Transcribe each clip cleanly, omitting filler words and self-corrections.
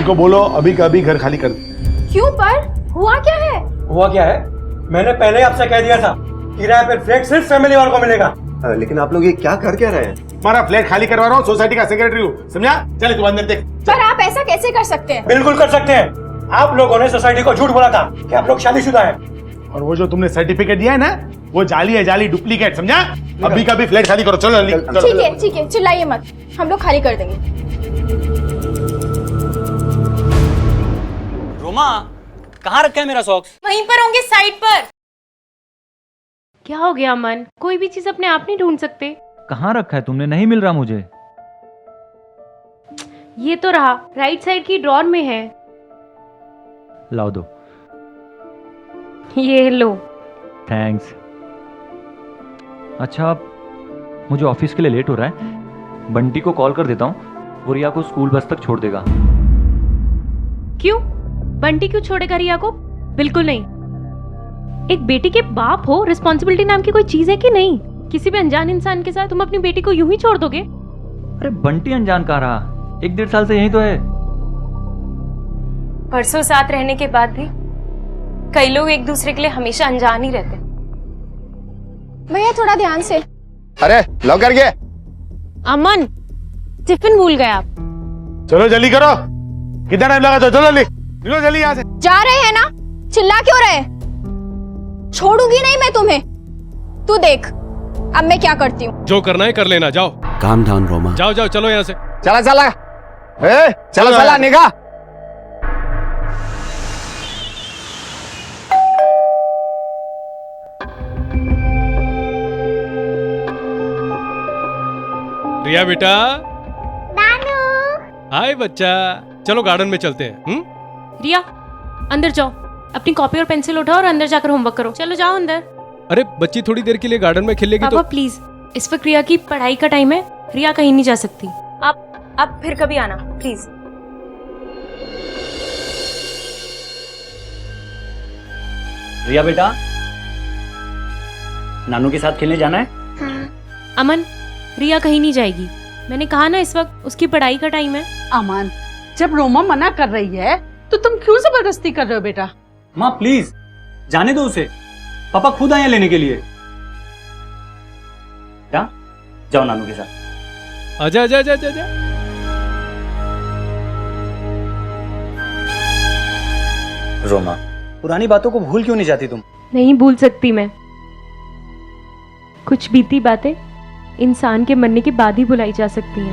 को बोलो अभी का अभी घर खाली कर दे। क्यों पर? हुआ क्या है? हुआ क्या है? मैंने पहले ही आपसे कह दिया था, किराए पे फ्लैट सिर्फ फैमिली वालों को मिलेगा। लेकिन आप लोग ये क्या कर क्या रहे हैं? तुम्हारा फ्लैट खाली करवा रहा हूँ, सोसाइटी का सेक्रेटरी हूँ, समझा? चले तू अंदर देख। पर आप ऐसा कैसे कर सकते हैं? बिल्कुल कर सकते हैं। आप लोगों ने सोसाइटी को झूठ बोला था कि आप लोग शादीशुदा हैं। और वो जो तुमने सर्टिफिकेट दिया है ना, वो जाली है, जाली डुप्लीकेट, समझा? अभी का भी फ्लैट खाली करो, चलो जल्दी। ठीक है, चिल्लाइए मत, हम लोग खाली कर देंगे। रोमा, कहाँ रखा है मेरा सॉक्स? वहीं पर होंगे, साइड पर। क्या हो गया अमन? कोई भी चीज अपने आप नहीं ढूंढ सकते? कहाँ रखा है तुमने? नहीं मिल रहा मुझे। ये तो रहा, राइट साइड की ड्रॉर में है। लाओ दो। ये लो। थैंक्स। अच्छा, मुझे ऑफिस के लिए लेट हो रहा है, बंटी को कॉल कर देता हूँ, वो रिया को स्कूल बस तक छोड़ देगा। क्यों? बंटी क्यों छोड़ेगा रिया को? बिल्कुल नहीं। एक बेटी के बाप हो, रिस्पॉन्सिबिलिटी नाम की कोई चीज है कि नहीं? किसी भी अनजान इंसान के साथ तुम अपनी बेटी को यूं ही छोड़ दोगे? अरे बंटी अनजान कहाँ रहा, 1-1.5 साल से यही तो है। परसों साथ रहने के बाद भी कई लोग एक दूसरे के लिए हमेशा अनजान ही रहते। भैया थोड़ा ध्यान से। अरे लॉक कर गए। अमन, टिफिन भूल गए आप। चलो जल्दी करो, कितना टाइम लगा? तो चलो जल्दी, निकलो जल्दी यहाँ से। जा रहे हैं ना, चिल्ला क्यों रहे? छोड़ूंगी नहीं मैं तुम्हें। तू देख अब मैं क्या करती हूँ। जो करना है कर लेना, जाओ। Calm down Roma. जाओ जाओ, चलो यहाँ से। चला चला चला निगाह। रिया बेटा। हाय बच्चा, चलो गार्डन में चलते हैं। रिया, अंदर जाओ, अपनी कॉपी और पेंसिल उठाओ और अंदर जाकर होमवर्क करो। चलो जाओ अंदर। अरे बच्ची थोड़ी देर के लिए गार्डन में खेलेगी पापा तो। प्लीज, इस वक्त रिया की पढ़ाई का टाइम है, रिया कहीं नहीं जा सकती। आप फिर कभी आना प्लीज। रिया बेटा, नानू के साथ खेलने जाना है? अमन, रिया कहीं नहीं जाएगी। मैंने कहा ना, इस वक्त उसकी पढ़ाई का टाइम है। अमन, जब रोमा मना कर रही है तो तुम क्यों जबरदस्ती कर रहे हो बेटा? माँ प्लीज जाने दो उसे, पापा खुद आए हैं लेने के लिए। क्या? जाओ नानू के साथ। आजा आजा आजा आजा। रोमा, पुरानी बातों को भूल क्यों नहीं जाती तुम? नहीं भूल सकती मैं। कुछ बीती बातें इंसान के मरने के बाद ही भुलाई जा सकती हैं।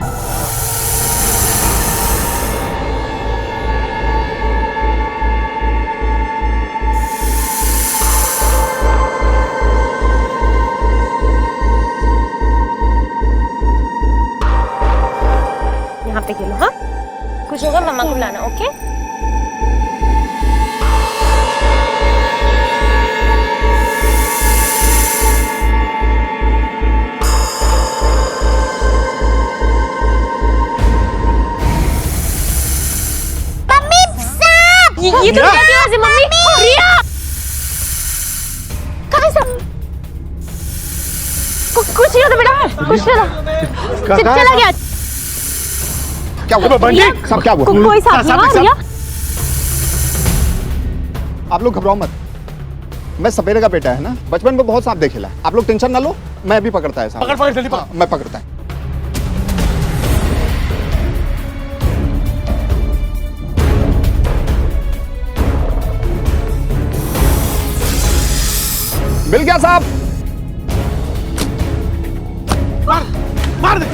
यहाँ पे खेलो। हाँ, कुछ होगा मम्मा को बुलाना। ओके? ये तो क्या आवाज है मम्मी? रिया! कहाँ है सब? कुछ नहीं होता बेटा, कुछ नहीं होता। चला गया। क्या हुआ बंटी? सब क्या हुआ? कोई साथ नहीं हुआ। रिया, आप लोग घबराओ मत, मैं सपेरे का बेटा है ना, बचपन में बहुत सांप देखेला। आप लोग टेंशन ना लो, मैं भी पकड़ता है सांप। पकड़ जल्दी पकड़। मैं पकड़ता है। मिल गया साहब। मार दे।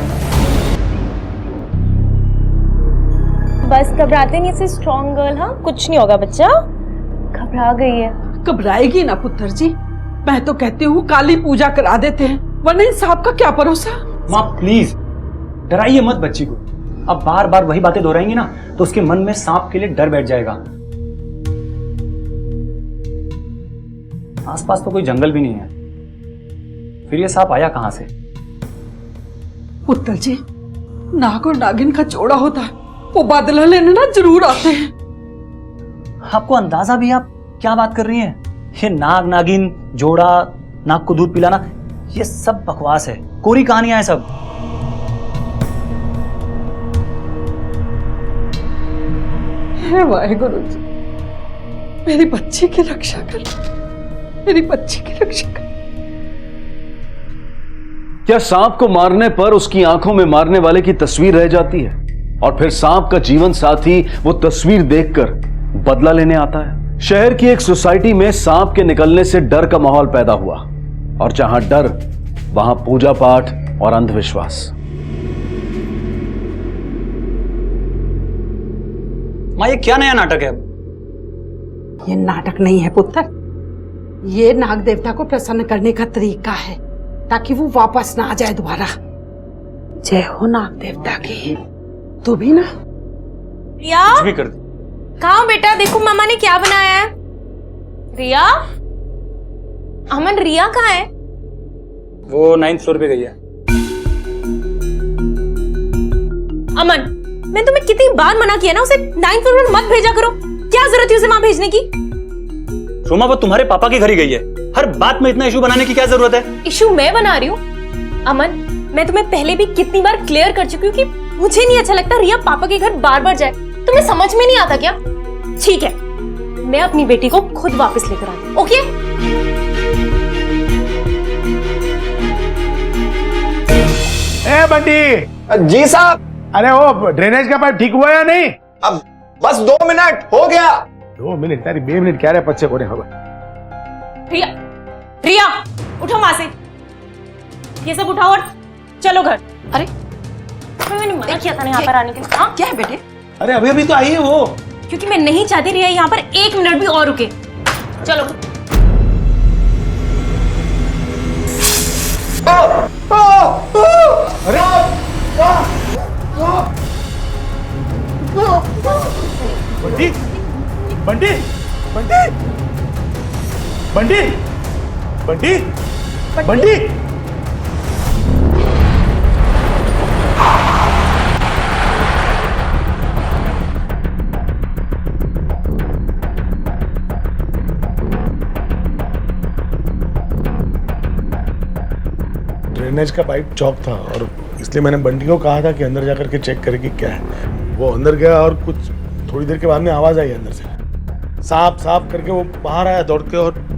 बस घबराते नहीं से स्ट्रॉन्ग गर्ल। हाँ, कुछ नहीं होगा बच्चा। घबरा गई है। घबराएगी ना पुत्र जी, मैं तो कहती हूँ काली पूजा करा देते हैं, वरना इन सांप का क्या भरोसा। माँ प्लीज डराइए मत बच्ची को। अब बार बार वही बातें दोहराएंगी ना तो उसके मन में सांप के लिए डर बैठ जाएगा। आसपास तो कोई जंगल भी नहीं है, फिर ये सांप आया कहां से? पुत्र जी, नाग और नागिन का जोड़ा होता है, वो बदला लेने ना जरूर आते हैं। आपको अंदाजा भी? आप क्या बात कर रही हैं? ये नाग नागिन जोड़ा, नाग को दूध पिलाना, ये सब बकवास है, कोरी कहानियां हैं सब। हे वाहेगुरु जी, मेरी बच्ची की रक्षा कर, मेरी बच्ची की रक्षा कर। क्या सांप को मारने पर उसकी आंखों में मारने वाले की तस्वीर रह जाती है और फिर सांप का जीवन साथी वो तस्वीर देखकर बदला लेने आता है? शहर की एक सोसाइटी में सांप के निकलने से डर का माहौल पैदा हुआ और जहां डर वहां पूजा पाठ और अंधविश्वास। माँ ये क्या नया नाटक है अब? ये नाटक नहीं है पुत्र, ये नाग देवता को प्रसन्न करने का तरीका है ताकि वो वापस ना आ जाए दोबारा। जय हो नाग देवता की। तू भी ना रिया कुछ भी कर दी। कहाँ हो बेटा? देखो मामा ने क्या बनाया है। रिया, अमन रिया कहाँ है? वो 9th फ्लोर पे गई है। अमन, मैं तुम्हें कितनी बार मना किया ना, उसे 9th फ्लोर पर मत भेजा करो। क्या जरूरत है उसे वहां भेजने की? रोमा वो तुम्हारे पापा के घर ही गई है, हर बात में इतना इशू बनाने की क्या जरूरत है? इशू मैं बना रही हूँ? अमन, मैं तुम्हें पहले भी कितनी बार क्लियर कर चुकी हूँ कि मुझे नहीं अच्छा लगता रिया पापा के घर बार बार जाए। तुम्हें समझ में नहीं आता क्या? ठीक है, मैं अपनी बेटी को खुद वापस लेकर आऊंगी। ओके? ए बंटी। जी साहब। अरे वो ड्रेनेज का पाइप ठीक हुआ या नहीं? अब बस 2 मिनट हो गया। 2 मिनट तारी 2 मिनट क्या रहे पच्चे कोने होगा। रिया, रिया उठो वहां से, ये सब उठाओ और चलो घर। अरे मैंने मना किया था ना यहाँ पर आने के लिए। हाँ क्या है बेटे? अरे अभी अभी तो आई है वो। क्योंकि मैं नहीं चाहती रिया यहाँ पर 1 मिनट भी और रुके। चलो। अरे बंटी बंटी बंटी बंटी बंटी बंटी। ड्रेनेज का पाइप चौक था और इसलिए मैंने बंटी को कहा था कि अंदर जाकर के चेक करे कि क्या है। वो अंदर गया और कुछ थोड़ी देर के बाद में आवाज आई अंदर से, साफ साफ करके वो बाहर आया दौड़ के और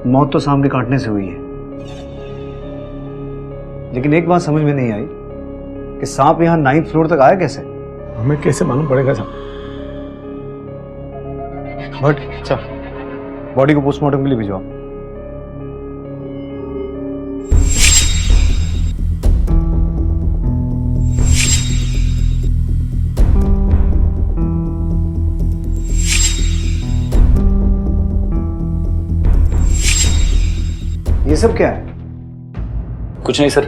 मौत तो सांप के काटने से हुई है, लेकिन एक बात समझ में नहीं आई कि सांप यहां 9th फ्लोर तक आया कैसे? हमें कैसे मालूम पड़ेगा साहब? बट अच्छा, बॉडी को पोस्टमार्टम के लिए भिजवाओ। ये सब क्या है? कुछ नहीं सर,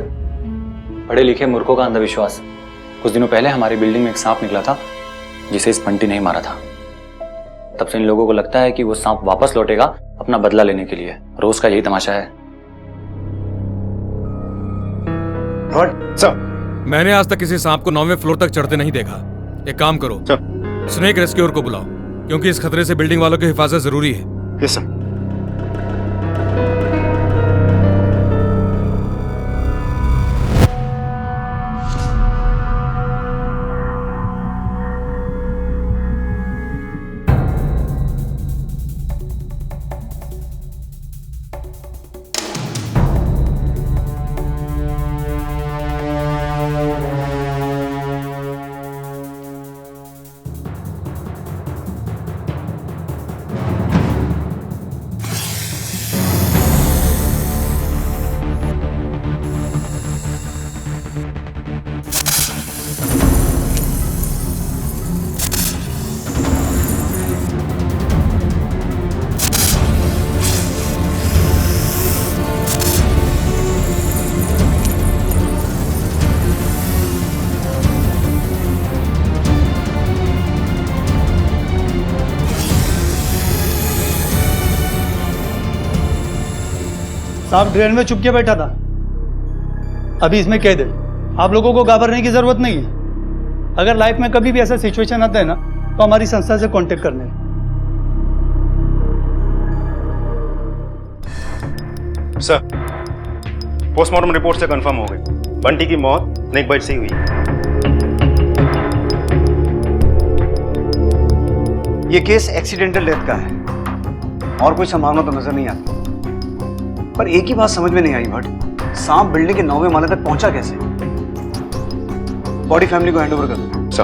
पढ़े लिखे मूर्खों का अंधविश्वास। कुछ दिनों पहले हमारी बिल्डिंग में एक सांप निकला था जिसे इस बंटी ने ही मारा था। तब से इन लोगों को लगता है कि वो सांप वापस लौटेगा अपना बदला लेने के लिए। रोज का यही तमाशा है। मैंने आज तक किसी सांप को 9वें फ्लोर तक चढ़ते नहीं देखा। एक काम करो, स्नेक रेस्क्यूअर को बुलाओ, क्योंकि इस खतरे से बिल्डिंग वालों की हिफाजत जरूरी है। Yes sir. सांप ड्रेन में छुप के बैठा था, अभी इसमें कैद है। आप लोगों को घबराने की जरूरत नहीं है। अगर लाइफ में कभी भी ऐसा सिचुएशन आता है ना, तो हमारी संस्था से कांटेक्ट करने। सर, पोस्टमार्टम रिपोर्ट से कंफर्म हो गई, बंटी की मौत स्नेक बाइट से ही हुई है। ये केस एक्सीडेंटल डेथ का है और कोई संभावना तो नजर नहीं आती। पर एक ही बात समझ में नहीं आई भट्ट, सांप बिल्डिंग के 9वें माले तक पहुंचा कैसे? बॉडी फैमिली को हैंडओवर कर दो। सर,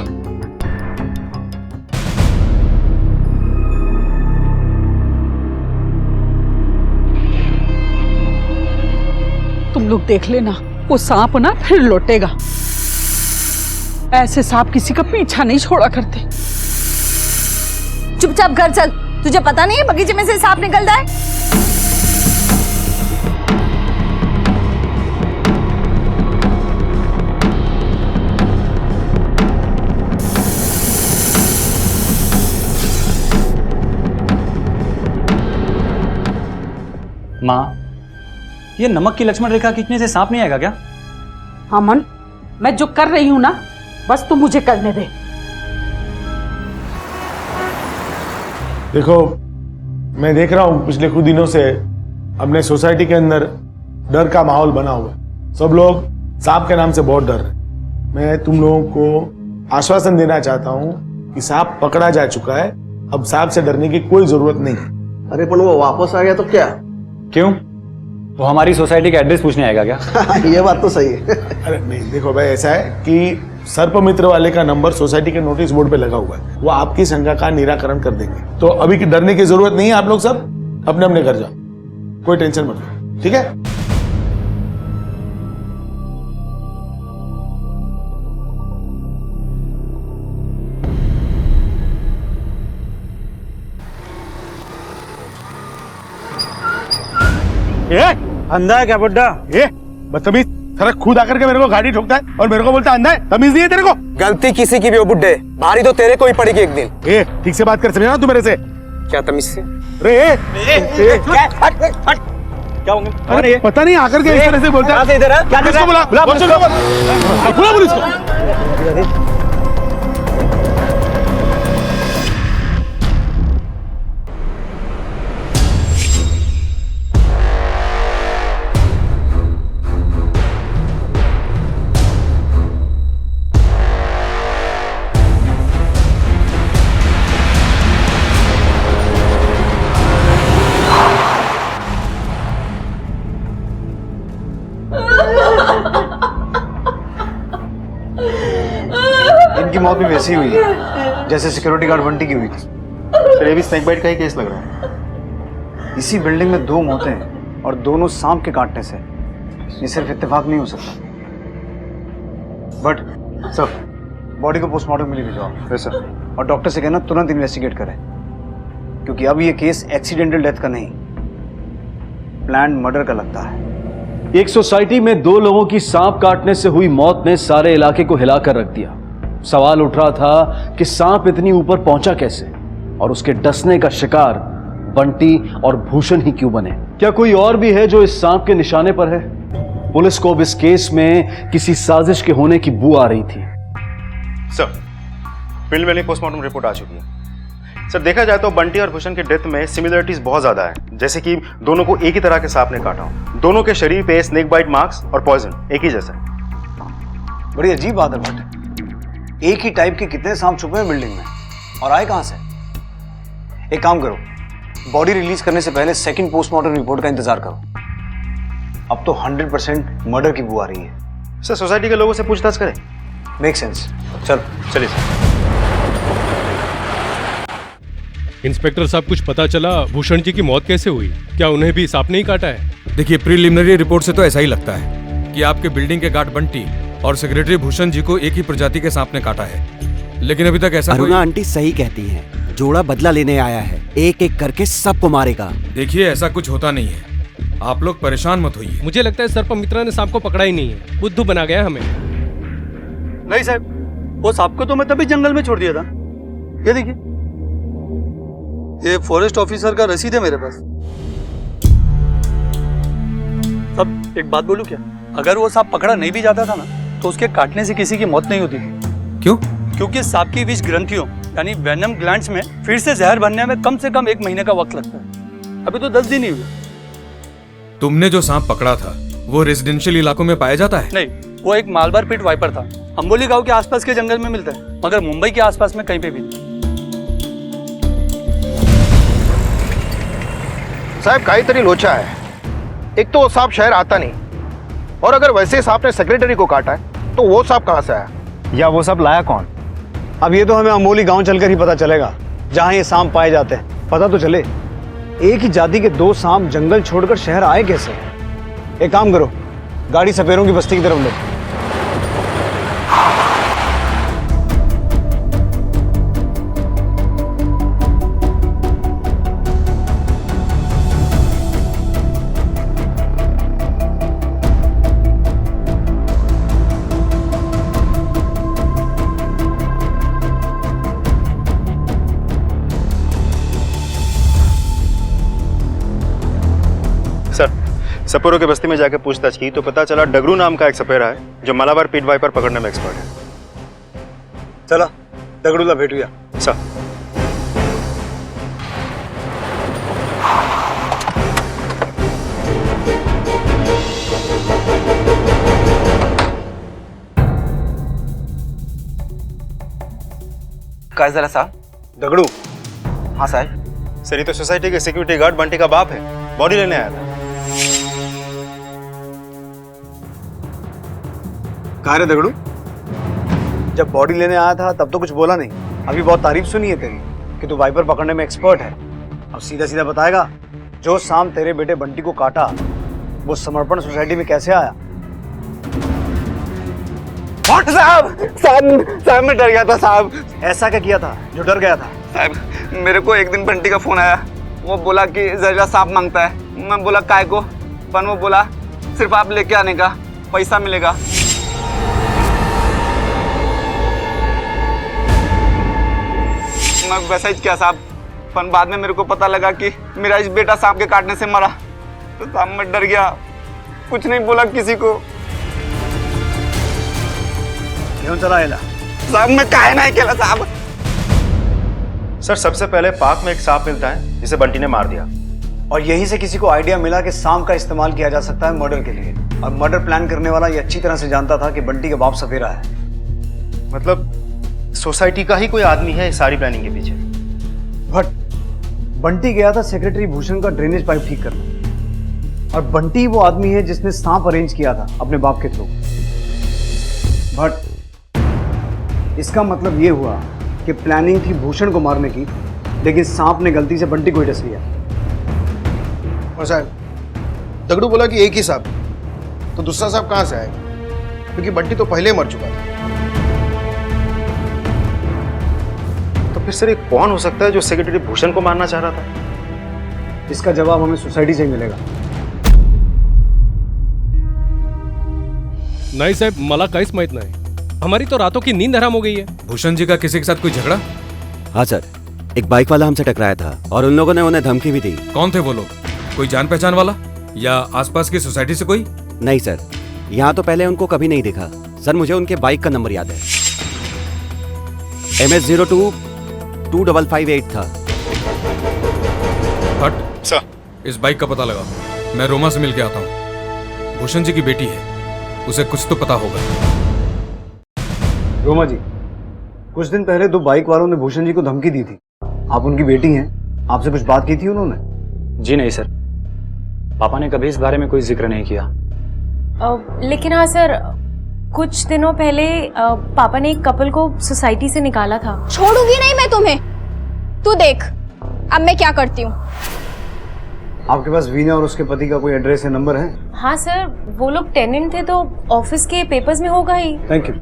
तुम लोग देख लेना, वो सांप ना फिर लौटेगा। ऐसे सांप किसी का पीछा नहीं छोड़ा करते। चुपचाप घर चल, तुझे पता नहीं है बगीचे में से सांप निकलता है। माँ, ये नमक की लक्ष्मण रेखा खींचने से सांप नहीं आएगा क्या? अमन, मैं जो कर रही हूं ना, बस तू मुझे करने दे। देखो, मैं देख रहा हूँ पिछले कुछ दिनों से अपने सोसाइटी के अंदर डर का माहौल बना हुआ है। सब लोग सांप के नाम से बहुत डर रहे। मैं तुम लोगों को आश्वासन देना चाहता हूँ कि सांप पकड़ा जा चुका है, अब सांप से डरने की कोई जरूरत नहीं है। अरे पर वो वापस आ गया तो क्या? क्यों? वो हमारी सोसाइटी का एड्रेस पूछने आएगा क्या? ये बात तो सही है। अरे नहीं, देखो भाई, ऐसा है कि सर्प मित्र वाले का नंबर सोसाइटी के नोटिस बोर्ड पे लगा हुआ है, वो आपकी शंका का निराकरण कर देंगे। तो अभी की डरने की जरूरत नहीं है, आप लोग सब अपने अपने घर जाओ, कोई टेंशन मत लो, ठीक है? अंधा है क्या बुड्ढा? ये बदतमीज, सारा खुद आकर के मेरे को गाड़ी ठोकता है और मेरे को बोलता है अंधा है। तमीज नहीं है तेरे को? गलती किसी की भी हो बुड्ढे, भारी तो तेरे को ही पड़ेगी एक दिन। ए, ठीक से बात कर, समझा ना तू मेरे से? क्या तमीज से? क्या होंगे? अरे पता नहीं आकर के इस तरह से बोलता है। क्या पुलिस को बुला, बुला पुलिस को। इनकी मौत भी वैसी हुई है जैसे सिक्योरिटी गार्ड बंटी की हुई थी। सर, ये भी स्नेक बाइट का ही केस लग रहा है। इसी बिल्डिंग में 2 मौतें हैं और दोनों सांप के काटने से। ये सिर्फ इत्तेफाक नहीं हो सकता। बट सर, बॉडी को पोस्टमार्टम के लिए भिजवाओ। Yes sir. और डॉक्टर से कहना तुरंत इन्वेस्टिगेट करें, क्योंकि अब ये केस एक्सीडेंटल डेथ का नहीं, प्लान्ड मर्डर का लगता है। एक सोसाइटी में 2 लोगों की सांप काटने से हुई मौत ने सारे इलाके को हिलाकर रख दिया। सवाल उठ रहा था कि सांप इतनी ऊपर पहुंचा कैसे और उसके डसने का शिकार बंटी और भूषण ही क्यों बने? क्या कोई और भी है जो इस सांप के निशाने पर है? पुलिस को अब इस केस में किसी साजिश के होने की बू आ रही थी। सर, फील्ड में पोस्टमार्टम रिपोर्ट आ चुकी है। सर, देखा जाए तो बंटी और भूषण के डेथ में सिमिलरिटीज बहुत ज्यादा है, जैसे कि दोनों को एक ही तरह के सांप ने काटा हो। दोनों के शरीर पे स्नेक बाइट मार्क्स और पॉइजन एक ही जैसा है। बड़ी अजीब बात है भट्ट, एक ही टाइप के कितने सांप छुपे हैं बिल्डिंग में और आए कहां से? एक काम करो, बॉडी रिलीज करने से पहले सेकंड पोस्टमार्टम रिपोर्ट का इंतजार करो। अब तो 100% मर्डर की बू आ रही है। सर, सोसाइटी के लोगों से पूछताछ करें। Make sense. चल चलिए सर। इंस्पेक्टर साहब, कुछ पता चला भूषण जी की मौत कैसे हुई? क्या उन्हें भी सांप नहीं काटा है? देखिए, प्रीलिमिनरी रिपोर्ट से तो ऐसा ही लगता है कि आपके बिल्डिंग के गार्ड बंटी और सेक्रेटरी भूषण जी को एक ही प्रजाति के सांप ने काटा है, लेकिन अभी तक ऐसा अरुणा आंटी सही कहती हैं, जोड़ा बदला लेने आया है, एक एक करके सबको मारेगा। देखिए, ऐसा कुछ होता नहीं है, आप लोग परेशान मत होइए। मुझे लगता है सर्प मित्रा ने सांप को पकड़ा ही नहीं है, बुद्धू बना गया हमें। नहीं साहब, वो सांप को तो मैं तभी जंगल में छोड़ दिया था। ये देखिए, ये फॉरेस्ट ऑफिसर का रसीद है मेरे पास। सब एक बात बोलूं क्या, अगर वो सांप पकड़ा नहीं भी जाता था ना तो उसके काटने से किसी की मौत नहीं होती थी। क्यों? क्योंकि सांप की विष ग्रंथियों यानी वेनम ग्लैंड्स में फिर से जहर बनने में कम से कम 1 महीने का वक्त लगता है। अभी तो 10 दिन ही हुए। तुमने जो सांप पकड़ा था वो रेजिडेंशियल इलाकों में पाया जाता है? नहीं, वो एक मालबार पिट वाइपर था। अंबोली गांव के आसपास के जंगल में मिलता है, मगर मुंबई के आसपास में कहीं पे भी नहीं। साहब काहीतरी लोचा है। एक तो वो सांप शहर आता नहीं, और अगर वैसे सांप ने सेक्रेटरी को काटा है तो वो सांप कहां से आया, या वो सब लाया कौन? अब ये तो हमें अमोली गांव चलकर ही पता चलेगा, जहां ये सांप पाए जाते हैं। पता तो चले एक ही जाति के 2 सांप जंगल छोड़कर शहर आए कैसे। एक काम करो, गाड़ी सपेरों की बस्ती की तरफ लो। सर सपेरों की बस्ती में जाकर पूछताछ की तो पता चला डगरू नाम का एक सपेरा है जो मालाबार पीट वाइपर पकड़ने में एक्सपर्ट है। चला दगड़ूला भेटूया। सर काय झालं साहब? दगड़ू? हाँ साहब। सर ये तो सोसाइटी के सिक्योरिटी गार्ड बंटी का बाप है, बॉडी लेने आया था। कहाँ रे दगड़ू? जब बॉडी लेने आया था तब तो कुछ बोला नहीं, अभी बहुत तारीफ सुनी है तेरी कि तू वाइपर पकड़ने में एक्सपर्ट है। अब सीधा सीधा बताएगा जो सांप तेरे बेटे बंटी को काटा वो समर्पण सोसाइटी में कैसे आया? साहब मैं डर गया था साहब। ऐसा क्या किया था जो डर गया था? साहब मेरे को एक दिन बंटी का फोन आया, वो बोला कि जहरीला सांप मांगता है। मैं बोला काय को, पर वो बोला सिर्फ आप लेके आने का, पैसा मिलेगा। मैं वैसा ही किया साहब, पर बाद में मेरे को पता लगा कि मेरा इस बेटा सांप के काटने से मरा, तो साहब मैं डर गया, कुछ नहीं बोला किसी को। क्यों चला एला? साहब मैं काहे नहीं केला साहब। सर सबसे पहले पार्क में एक सांप मिलता है जिसे बंटी ने मार दिया, और यहीं से किसी को आइडिया मिला कि सांप का इस्तेमाल किया जा सकता है मर्डर के लिए, और मर्डर प्लान करने वाला ये अच्छी तरह से जानता था कि बंटी का बाप सपेरा है। मतलब सोसाइटी का ही कोई आदमी है इस सारी प्लानिंग के पीछे। बट बंटी गया था सेक्रेटरी भूषण का ड्रेनेज पाइप ठीक करना, और बंटी वो आदमी है जिसने सांप अरेंज किया था अपने बाप के थ्रू। बट इसका मतलब ये हुआ कि प्लानिंग थी भूषण को मारने की, लेकिन सांप ने गलती से बंटी को ही डस लिया। और साहब दगड़ू बोला कि एक ही सांप, तो दूसरा सांप कहां से आएगा, क्योंकि बंटी तो पहले मर चुका था। तो फिर सर ये कौन हो सकता है जो सेक्रेटरी भूषण को मारना चाह रहा था? इसका जवाब हमें सोसाइटी से ही मिलेगा। नाही साहेब, मला काहीच माहित नाही। हमारी तो रातों की नींद हराम हो गई है। भूषण जी का किसी के साथ कोई झगड़ा? हाँ सर, एक बाइक वाला हमसे टकराया था और उन लोगों ने उन्हें धमकी भी दी। कौन थे वो लोग? कोई जान पहचान वाला या आसपास की सोसाइटी से कोई? नहीं सर, यहाँ तो पहले उनको कभी नहीं देखा। सर मुझे उनके बाइक का नंबर याद है, MS02 2558 था। हट सर, इस बाइक का पता लगा। मैं रोमा से मिल के आता हूँ। भूषण जी की बेटी है, उसे कुछ तो पता होगा। रोमा जी, कुछ दिन पहले 2 बाइक वालों ने भूषण जी को धमकी दी थी। आप उनकी बेटी हैं, आपसे कुछ बात की थी उन्होंने? जी नहीं सर, पापा ने कभी इस बारे में कोई जिक्र नहीं किया। लेकिन हाँ सर, कुछ दिनों पहले पापा ने एक कपल को सोसाइटी से निकाला था। छोड़ूंगी नहीं मैं तुम्हें। तू देख अब मैं क्या करती हूँ। आपके पास वीना और उसके पति का कोई एड्रेस या नंबर है? हाँ सर, वो लोग टेनेंट थे तो ऑफिस के पेपर्स में होगा ही। Thank you.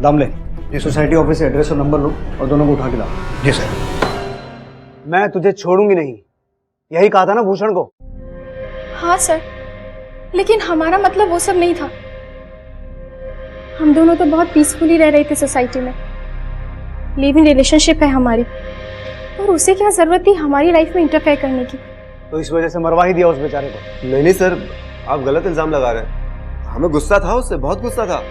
दामले, ये सोसाइटी ऑफिस से एड्रेस और नंबर लो और दोनों को उठा के लाओ। जी सर। मैं तुझे छोड़ूंगी नहीं, यही कहा था ना भूषण को? हाँ सर, लेकिन हमारा मतलब वो सब नहीं था। हम दोनों तो बहुत पीसफुली रह रहे थे सोसाइटी में, लिव इन रिलेशनशिप है हमारी, और उसे क्या जरूरत थी हमारी लाइफ में इंटरफेयर करने की? तो इस वजह से मरवा ही दिया उस बेचारे को? नहीं सर, आप गलत इल्जाम लगा रहे हैं। हमें गुस्सा था उससे, बहुत गुस्सा था,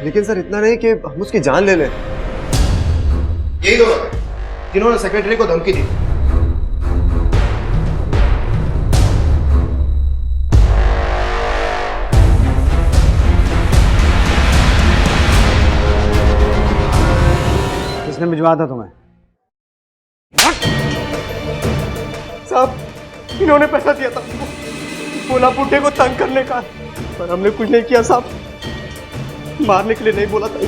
लेकिन सर इतना नहीं कि हम उसकी जान ले लें। यही लोग हैं जिन्होंने सेक्रेटरी को धमकी दी। किसने भिजवाया था तुम्हें? साहब, इन्होंने पैसा दिया था, बोला बुड्ढे को तंग करने का, पर हमने कुछ नहीं किया साहब, मारने के लिए नहीं बोला था।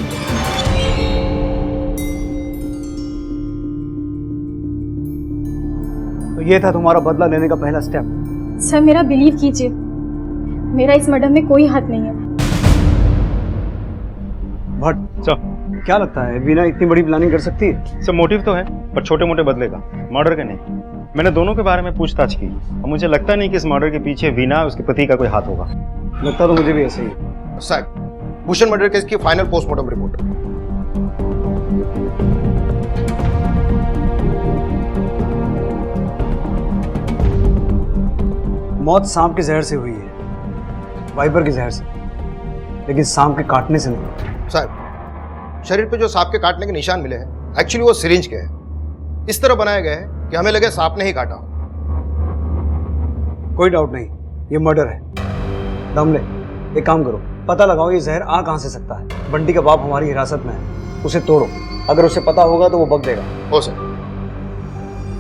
तो ये था तुम्हारा बदला लेने का पहला स्टेप। सर मेरा बिलीव कीजिए, मेरा इस मर्डर में कोई हाथ नहीं है। बट क्या लगता है वीना इतनी बड़ी प्लानिंग कर सकती है? सब मोटिव तो है, पर छोटे मोटे बदले का, मर्डर का नहीं। मैंने दोनों के बारे में पूछताछ की और मुझे लगता नहीं कि इस मर्डर के पीछे वीना उसके पति का कोई हाथ होगा। लगता तो मुझे भी ऐसे ही। साहब, भूषण मर्डर केस की फाइनल पोस्टमार्टम रिपोर्ट। मौत सांप के जहर से हुई है, वाइपर के जहर से, लेकिन सांप के काटने से नहीं। साहब, शरीर पे जो सांप के काटने के निशान मिले हैं, एक्चुअली वो सिरिंज के हैं। इस तरह बनाए गए हैं कि हमें लगे सांप ने ही काटा। कोई डाउट नहीं, ये मर्डर है। दम ले, एक काम करो, पता लगाओ ये जहर आ कहां से सकता है। बंटी का बाप हमारी हिरासत में है, उसे तोड़ो, अगर उसे पता होगा तो वो बक देगा। हो सर।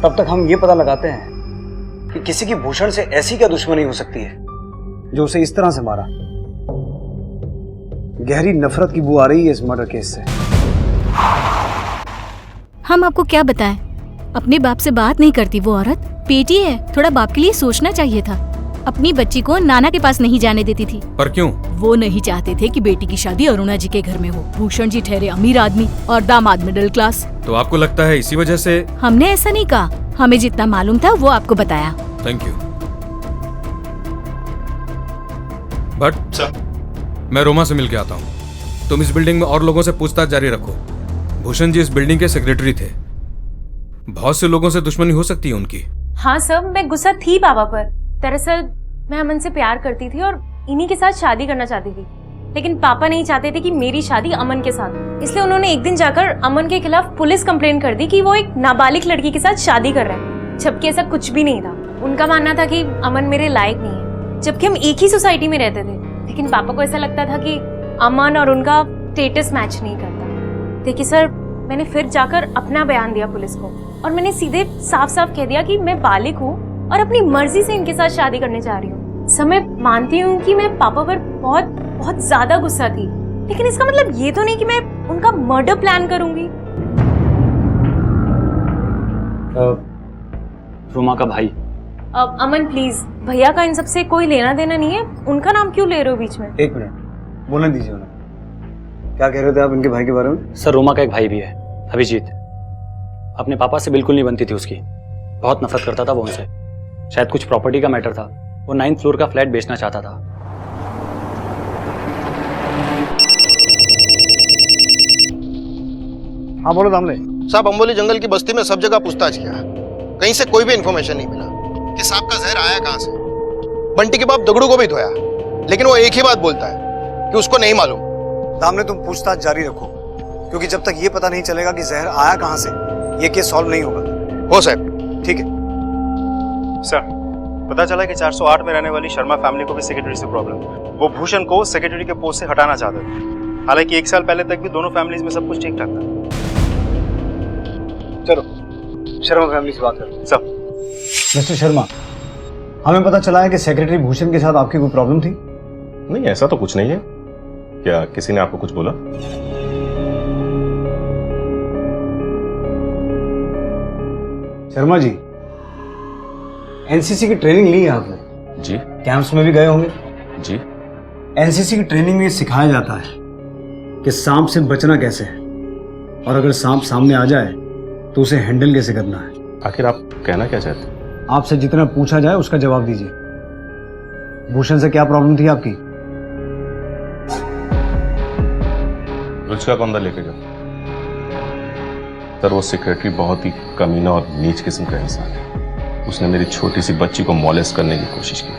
तब तक हम ये पता लगाते हैं कि किसी की भूषण से ऐसी क्या दुश्मनी हो सकती है जो उसे इस तरह से मारा। गहरी नफरत की बू आ रही है इस मर्डर केस से। हम आपको क्या बताएं, अपने बाप से बात नहीं करती वो औरत। बेटी है, थोड़ा बाप के लिए सोचना चाहिए था। अपनी बच्ची को नाना के पास नहीं जाने देती थी। पर क्यों? वो नहीं चाहते थे कि बेटी की शादी अरुणा जी के घर में हो। भूषण जी ठहरे अमीर आदमी और दामाद मिडिल क्लास। तो आपको लगता है इसी वजह से? हमने ऐसा नहीं कहा, हमें जितना मालूम था वो आपको बताया। Thank you. बट सर, मैं रोमा से मिलके आता हूँ। तुम इस बिल्डिंग में और लोगों से पूछताछ जारी रखो। भूषण जी इस बिल्डिंग के सेक्रेटरी थे, बहुत से लोगों से दुश्मनी हो सकती है उनकी। हाँ सर, मैं गुस्सा थी पापा पर। दरअसल मैं अमन से प्यार करती थी और इन्हीं के साथ शादी करना चाहती थी, लेकिन पापा नहीं चाहते थे कि मेरी शादी अमन के साथ। इसलिए उन्होंने एक दिन जाकर अमन के खिलाफ पुलिस कंप्लेंट कर दी कि वो एक नाबालिग लड़की के साथ शादी कर रहा है, जबकि ऐसा कुछ भी नहीं था। उनका मानना था कि अमन मेरे लायक नहीं है, जबकि हम एक ही सोसाइटी में रहते थे। लेकिन पापा को ऐसा लगता था कि अमन और उनका स्टेटस मैच नहीं करता। देखिए सर, मैंने फिर जाकर अपना बयान दिया पुलिस को और मैंने सीधे साफ साफ कह दिया कि मैं बालिग हूँ और अपनी मर्जी से इनके साथ शादी करने जा रही हूँ। सर, मैं मानती हूँ कि मैं पापा पर बहुत बहुत ज्यादा गुस्सा थी, लेकिन इसका मतलब ये तो नहीं कि मैं उनका मर्डर प्लान करूंगी। रोमा का भाई। अब अमन प्लीज, भैया का इन सबसे कोई लेना देना नहीं है, उनका नाम क्यों ले रहे हो बीच में? एक मिनट, बोलने दीजिए उन्हें। क्या कह रहे थे आप इनके भाई के बारे में? सर, रोमा का एक भाई भी है, अभिजीत। अपने पापा से बिल्कुल नहीं बनती थी उसकी, बहुत नफरत करता था वो उनसे। शायद कुछ प्रॉपर्टी का मैटर था, वो 9th फ्लोर का फ्लैट बेचना चाहता था। हाँ बोलो दामले। साहब, अंबोली जंगल की बस्ती में सब जगह पूछताछ किया, कहीं से कोई भी इंफॉर्मेशन नहीं मिला कि सांप का जहर आया कहां से। बंटी के बाप दगड़ू को भी धोया, लेकिन वो एक ही बात बोलता है कि उसको नहीं मालूम। दामले, तुम पूछताछ जारी रखो, क्योंकि जब तक ये पता नहीं चलेगा कि जहर आया कहां से, ये केस सॉल्व नहीं होगा। हो साहब। ठीक है सर, पता चला कि 408 में रहने वाली शर्मा फैमिली को भी सेक्रेटरी से प्रॉब्लम। वो भूषण को सेक्रेटरी के पोस्ट से हटाना चाहते थे। हालांकि 1 साल पहले तक भी दोनों फैमिलीज में सब कुछ ठीक ठाक था। चलो शर्मा फैमिली से बात करते। सर। मिस्टर शर्मा, हमें पता चला है कि सेक्रेटरी भूषण के साथ आपकी कोई प्रॉब्लम थी? नहीं, ऐसा तो कुछ नहीं है। क्या किसी ने आपको कुछ बोला? शर्मा जी, एनसीसी की ट्रेनिंग ली है आपने? जी। कैंप्स में भी गए होंगे? जी। एनसीसी की ट्रेनिंग में सिखाया जाता है कि सांप से बचना कैसे है, और अगर सांप सामने आ जाए तो उसे हैंडल कैसे करना है। आखिर आप कहना क्या चाहते हैं? आपसे जितना पूछा जाए उसका जवाब दीजिए। भूषण से क्या प्रॉब्लम थी आपकी? रुचिका को अंदर लेके जाओ। सर, वो सेक्रेटरी बहुत ही कमीना और नीच किस्म का इंसान है। उसने मेरी छोटी सी बच्ची को मॉलेस्ट करने की कोशिश की।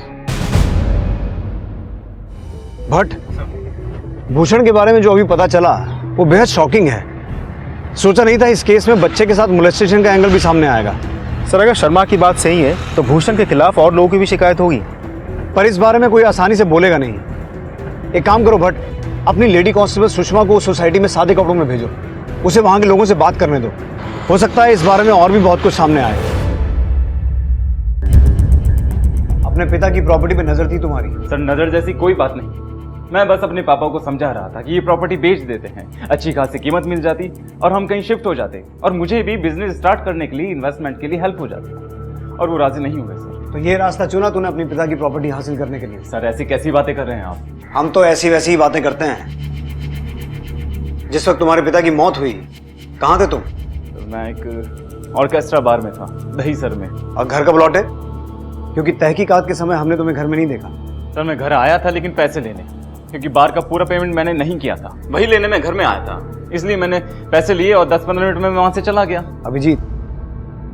भट्ट, भूषण के बारे में जो अभी पता चला वो बेहद शॉकिंग है। सोचा नहीं था इस केस में बच्चे के साथ मोलेस्टेशन का एंगल भी सामने आएगा। सर अगर शर्मा की बात सही है तो भूषण के खिलाफ और लोगों की भी शिकायत होगी, पर इस बारे में कोई आसानी से बोलेगा नहीं। एक काम करो भट्ट, अपनी लेडी कांस्टेबल सुषमा को उस सोसाइटी में सादे कपड़ों में भेजो, उसे वहां के लोगों से बात करने दो। हो सकता है इस बारे में और भी बहुत कुछ सामने आए। अपने पिता की प्रॉपर्टी पे नजर थी तुम्हारी? सर नजर जैसी कोई बात नहीं, मैं बस अपने पापा को समझा रहा था कि ये प्रॉपर्टी बेच देते हैं, अच्छी खासी कीमत मिल जाती और हम कहीं शिफ्ट हो जाते और मुझे भी बिजनेस स्टार्ट करने के लिए, इन्वेस्टमेंट के लिए हेल्प हो जाती, और वो राजी नहीं हुए सर। तो ये रास्ता चुना तूने अपने पिता की प्रॉपर्टी हासिल करने के लिए? सर ऐसी कैसी बातें कर रहे हैं आप? हम तो ऐसी वैसी ही बातें करते हैं। जिस वक्त तुम्हारे पिता की मौत हुई कहाँ थे तुम? मैं एक ऑर्केस्ट्रा बार में था, दहीसर में। और घर कब लौटे? क्योंकि तहकीकात के समय हमने तुम्हें घर में नहीं देखा। सर मैं घर आया था लेकिन पैसे लेने, क्योंकि बार का पूरा पेमेंट मैंने नहीं किया था, वही लेने मैं घर में आया था, इसलिए मैंने पैसे लिए और 10-15 मिनट में मैं वहां से चला गया। अभिजीत,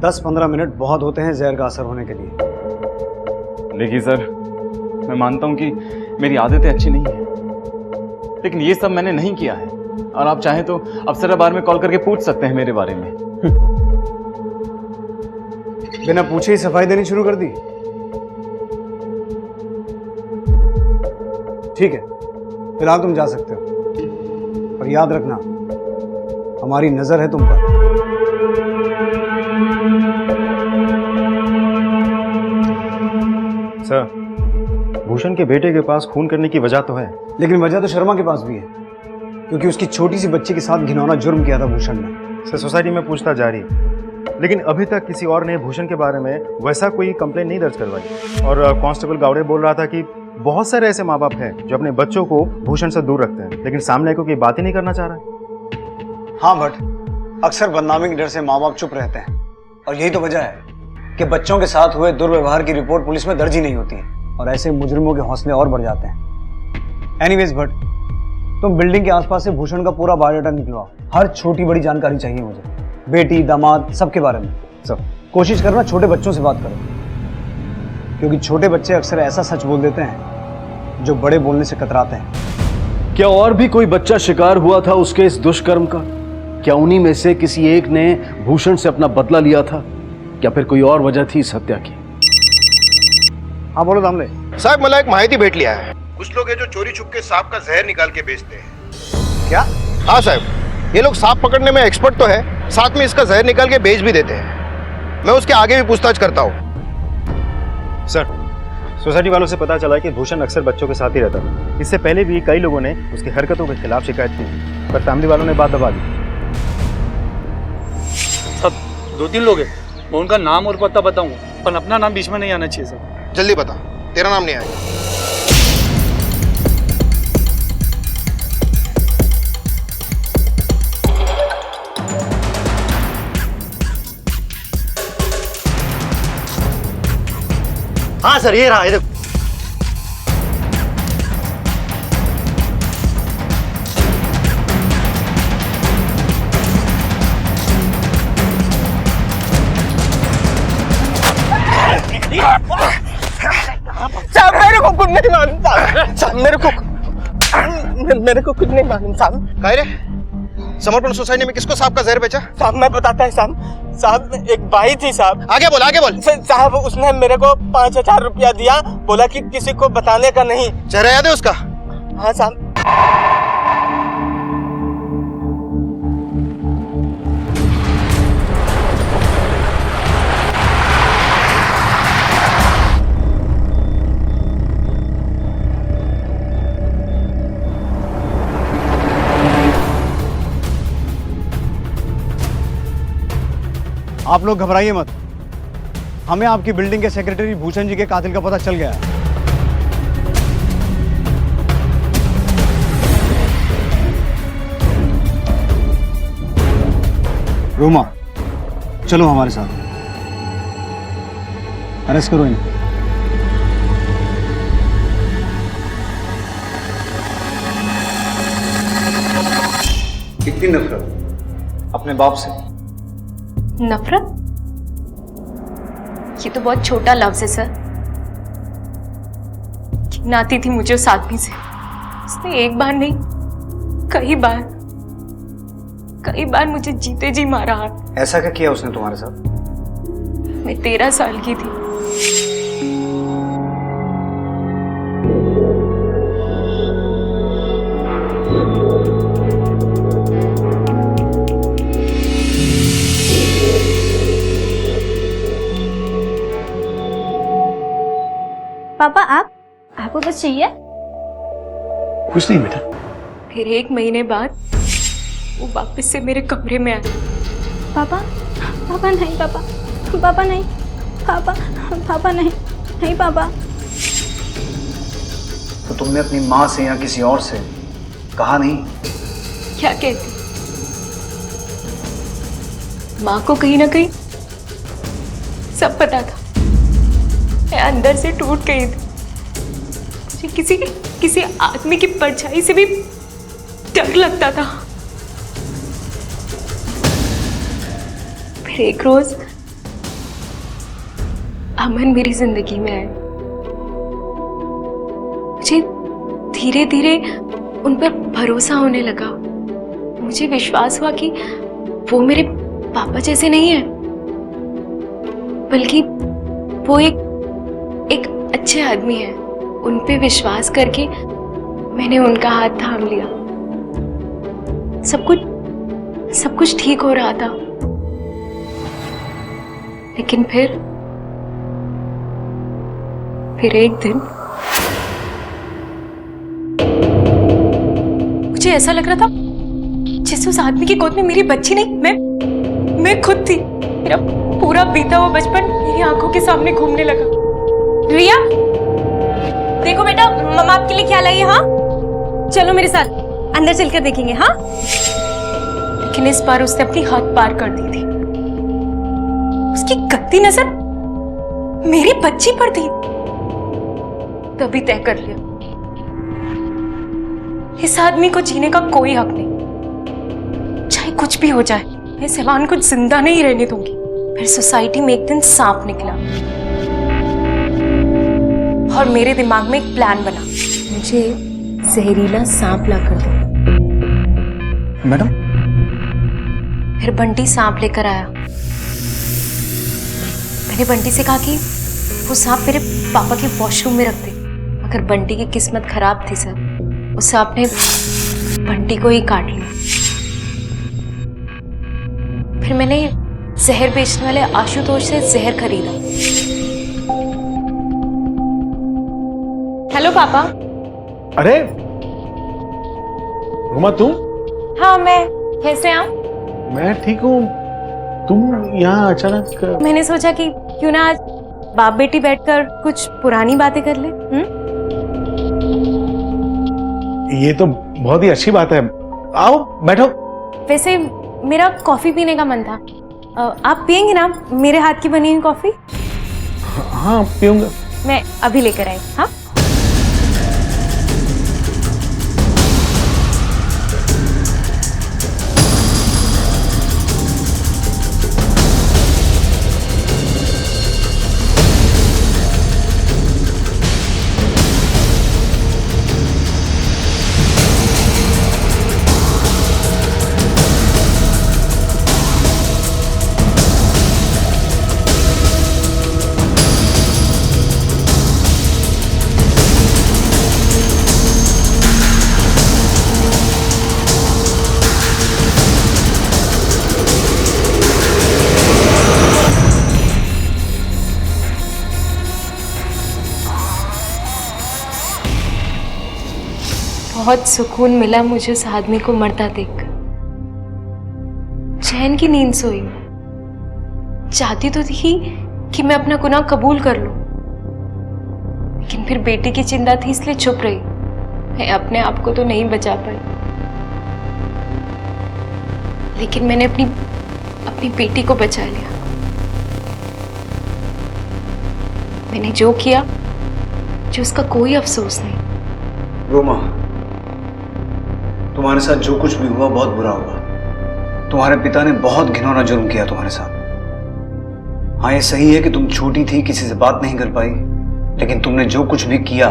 10-15 मिनट बहुत होते हैं जहर का असर होने के लिए। देखिए सर, मैं मानता हूं कि मेरी आदतें अच्छी नहीं है, लेकिन ये सब मैंने नहीं किया है, और आप चाहें तो अफसर बार में कॉल करके पूछ सकते हैं मेरे बारे में। बिना पूछे ही सफाई देनी शुरू कर दी? ठीक है, फिलहाल तुम जा सकते हो, और याद रखना हमारी नजर है तुम पर। सर भूषण के बेटे के पास खून करने की वजह तो है, लेकिन वजह तो शर्मा के पास भी है, क्योंकि उसकी छोटी सी बच्ची के साथ घिनौना जुर्म किया था भूषण ने। सर सोसाइटी में पूछताछ जारी, लेकिन अभी तक किसी और ने भूषण के बारे में वैसा कोई कंप्लेंट नहीं दर्ज करवाई। और कांस्टेबल गावड़े बोल रहा था कि बहुत सारे ऐसे माँ बाप हैं जो अपने बच्चों को भूषण से दूर रखते हैं, लेकिन सामने को कोई बात ही नहीं करना चाह रहा है। हाँ भट्ट, अक्सर बदनामी के डर से माँ बाप चुप रहते हैं, और यही तो वजह है कि बच्चों के साथ हुए दुर्व्यवहार की रिपोर्ट पुलिस में दर्ज ही नहीं होती है, और ऐसे मुजरिमों के हौसले और बढ़ जाते हैं। एनीवेज भट्ट, तुम बिल्डिंग के आसपास से भूषण का पूरा बायोडाटा निकलवाओ, हर छोटी बड़ी जानकारी चाहिए मुझे, बेटी दामाद सबके बारे में। सब कोशिश करना छोटे बच्चों से बात करो, क्योंकि छोटे बच्चे अक्सर ऐसा सच बोल देते हैं जो बड़े बोलने से कतराते हैं। क्या और भी कोई बच्चा शिकार हुआ था उसके इस दुष्कर्म का? क्या उन्हीं में से किसी एक ने भूषण से अपना बदला लिया था? क्या फिर कोई और वजह थी इस हत्या की? हाँ बोलो दामले। साहब मला एक माहिती भेटली आहे, कुछ लोग हैं जो चोरी छुप के सांप का जहर निकाल के बेचते हैं। क्या? हाँ साहब, ये लोग सांप पकड़ने में एक्सपर्ट तो है, साथ में इसका जहर निकाल के बेच भी देते हैं। मैं उसके आगे भी पूछताछ करता हूँ। सर सोसाइटी वालों से पता चला है कि भूषण अक्सर बच्चों के साथ ही रहता था। इससे पहले भी कई लोगों ने उसकी हरकतों के खिलाफ शिकायत की, पर फैमिली वालों ने बात दबा दी। सब 2-3 लोग हैं, मैं उनका नाम और पता बताऊंगा, पर अपना नाम बीच में नहीं आना चाहिए सर। जल्दी बता, तेरा नाम नहीं आएगा। हाँ सर, ये रहा, ये देखो। साहब मेरे को कुछ नहीं मालूम साहब, मेरे को कुछ नहीं मालूम साहब। काय रे, समर्पण सोसाइटी में किसको सांप का जहर बेचा? साहब मैं बताता है साहब, एक बाई थी साहब। आगे बोल, आगे बोल। साहब उसने मेरे को 5,000 रुपया दिया, बोला कि किसी को बताने का नहीं। चेहरा याद है उसका? हाँ साहब। आप लोग घबराइए मत, हमें आपकी बिल्डिंग के सेक्रेटरी भूषण जी के कातिल का पता चल गया है। रोमा, चलो हमारे साथ, अरेस्ट करो इन्हें। कितनी नफरत अपने बाप से? नफरत? ये तो बहुत छोटा लफ्ज है सर। घिन आती थी मुझे उस आदमी से, उसने एक बार नहीं, कई बार मुझे जीते जी मारा है। ऐसा क्या किया उसने तुम्हारे साथ? मैं 13 साल की थी। पापा आपको कुछ चाहिए? कुछ नहीं बेटा। फिर 1 महीने बाद वो वापस से मेरे कमरे में आया। पापा नहीं, पापा नहीं, पापा नहीं पापा। तो तुमने अपनी माँ से या किसी और से कहा नहीं? क्या कहती? माँ को कहीं ना कहीं सब पता था। मैं अंदर से टूट गई थी। मुझे किसी आदमी की परछाई से भी डर लगता था। फिर एक रोज अमन मेरी जिंदगी में आए। मुझे धीरे धीरे उन पर भरोसा होने लगा। मुझे विश्वास हुआ कि वो मेरे पापा जैसे नहीं है, बल्कि वो एक अच्छे आदमी है। उन पे विश्वास करके मैंने उनका हाथ थाम लिया। सब कुछ ठीक हो रहा था। लेकिन फिर एक दिन मुझे ऐसा लग रहा था जैसे उस आदमी की गोद में मेरी बच्ची नहीं, मैं खुद थी। मेरा पूरा बीता हुआ बचपन मेरी आंखों के सामने घूमने लगा। रिया, देखो बेटा, मम्मा आपके लिए क्या लाई है। हाँ, चलो मेरे साथ अंदर चलकर देखेंगे। हाँ, लेकिन इस बार उसने अपनी हद पार कर दी थी। उसकी गंदी नजर मेरी बच्ची पर थी। तभी तय कर लिया, इस आदमी को जीने का कोई हक नहीं। चाहे कुछ भी हो जाए, मैं सिवान को जिंदा नहीं रहने दूंगी। फिर सोसाइटी में एक दिन सांप निकला और मेरे दिमाग में एक प्लान बना। मुझे जहरीला सांप ला कर दे। मैडम? फिर बंटी सांप लेकर आया। मैंने बंटी से कहा कि वो सांप मेरे पापा के वॉशरूम में रख दे, मगर बंटी की किस्मत खराब थी सर। उस सांप ने बंटी को ही काट लिया। फिर मैंने जहर बेचने वाले आशुतोष से जहर खरीदा। हेलो पापा। अरे रोमा, तुम? हाँ, मैं। कैसे आप? मैं ठीक हूँ। तुम यहाँ अचानक? मैंने सोचा कि क्यों ना आज बाप बेटी बैठकर कुछ पुरानी बातें कर ले। ये तो बहुत ही अच्छी बात है। आओ बैठो। वैसे मेरा कॉफी पीने का मन था। आप पियेंगे ना मेरे हाथ की बनी हुई कॉफी? हाँ, पीऊंगा। मैं अभी लेकर आई। हाँ, बहुत सुकून मिला मुझे उस आदमी को मरता देखकर। चैन की नींद सोई। चाहती तो थी कि मैं अपना गुनाह कबूल कर लूं, लेकिन फिर बेटी की चिंता थी इसलिए चुप रही। मैं अपने आप को तो नहीं बचा पाई, लेकिन मैंने अपनी बेटी को बचा लिया। मैंने जो किया, जो उसका कोई अफसोस नहीं। रोमा, तुम्हारे साथ जो कुछ भी हुआ बहुत बुरा हुआ। तुम्हारे पिता ने बहुत घिनौना जुर्म किया तुम्हारे साथ। हाँ, ये सही है कि तुम छोटी थी, किसी से बात नहीं कर पाई, लेकिन तुमने जो कुछ भी किया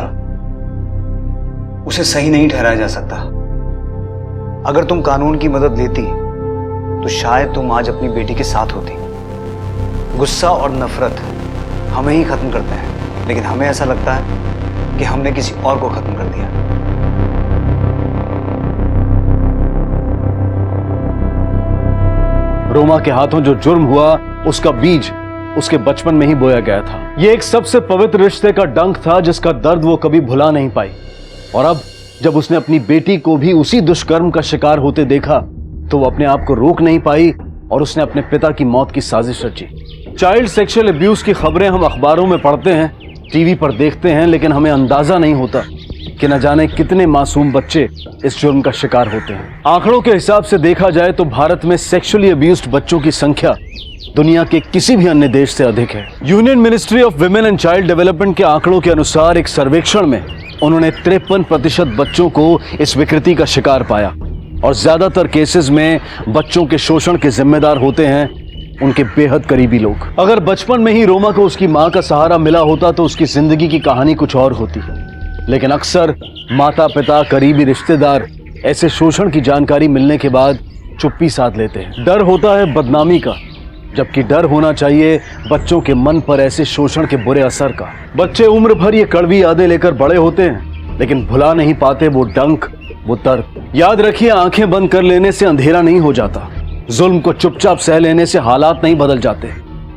उसे सही नहीं ठहराया जा सकता। अगर तुम कानून की मदद लेती तो शायद तुम आज अपनी बेटी के साथ होती। गुस्सा और नफरत हमें ही खत्म करते हैं, लेकिन हमें ऐसा लगता है कि हमने किसी और को खत्म कर दिया। रोमा के हाथों जो जुर्म हुआ उसका बीज उसके बचपन में ही बोया गया था। यह एक सबसे पवित्र रिश्ते का डंक था जिसका दर्द वो कभी भुला नहीं पाई। और अब जब उसने अपनी बेटी को भी उसी दुष्कर्म का शिकार होते देखा तो वो अपने आप को रोक नहीं पाई और उसने अपने पिता की मौत की साजिश रची। चाइल्ड सेक्सुअल अब्यूज की खबरें हम अखबारों में पढ़ते हैं, टीवी पर देखते हैं, लेकिन हमें अंदाजा नहीं होता कि न जाने कितने मासूम बच्चे इस जुर्म का शिकार होते हैं। आंकड़ों के हिसाब से देखा जाए तो भारत में सेक्सुअली अब्यूज्ड बच्चों की संख्या दुनिया के किसी भी अन्य देश से अधिक है। Union ministry of women and child development के आंकड़ों के अनुसार एक सर्वेक्षण में उन्होंने 53% बच्चों को इस विकृति का शिकार पाया और ज्यादातर केसेस में बच्चों के शोषण के जिम्मेदार होते हैं उनके बेहद करीबी लोग। अगर बचपन में ही रोमा को उसकी मां का सहारा मिला होता तो उसकी जिंदगी की कहानी कुछ और होती, लेकिन अक्सर माता पिता करीबी रिश्तेदार ऐसे शोषण की जानकारी मिलने के बाद चुप्पी साध लेते हैं। डर होता है बदनामी का, जबकि डर होना चाहिए बच्चों के मन पर ऐसे शोषण के बुरे असर का। बच्चे उम्र भर ये कड़वी यादें लेकर बड़े होते हैं, लेकिन भुला नहीं पाते वो डंक, वो दर्द। याद रखिए, आंखें बंद कर लेने से अंधेरा नहीं हो जाता, जुल्म को चुपचाप सह लेने से हालात नहीं बदल जाते।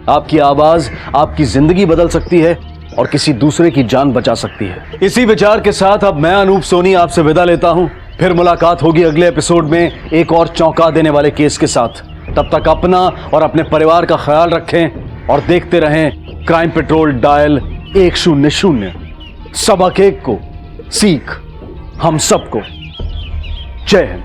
आपकी आवाज आपकी जिंदगी बदल सकती है और किसी दूसरे की जान बचा सकती है। इसी विचार के साथ अब मैं अनूप सोनी आपसे विदा लेता हूं। फिर मुलाकात होगी अगले एपिसोड में एक और चौंका देने वाले केस के साथ। तब तक अपना और अपने परिवार का ख्याल रखें और देखते रहें क्राइम पेट्रोल डायल 100। सबक एक को सीख हम सबको। जय हिंद।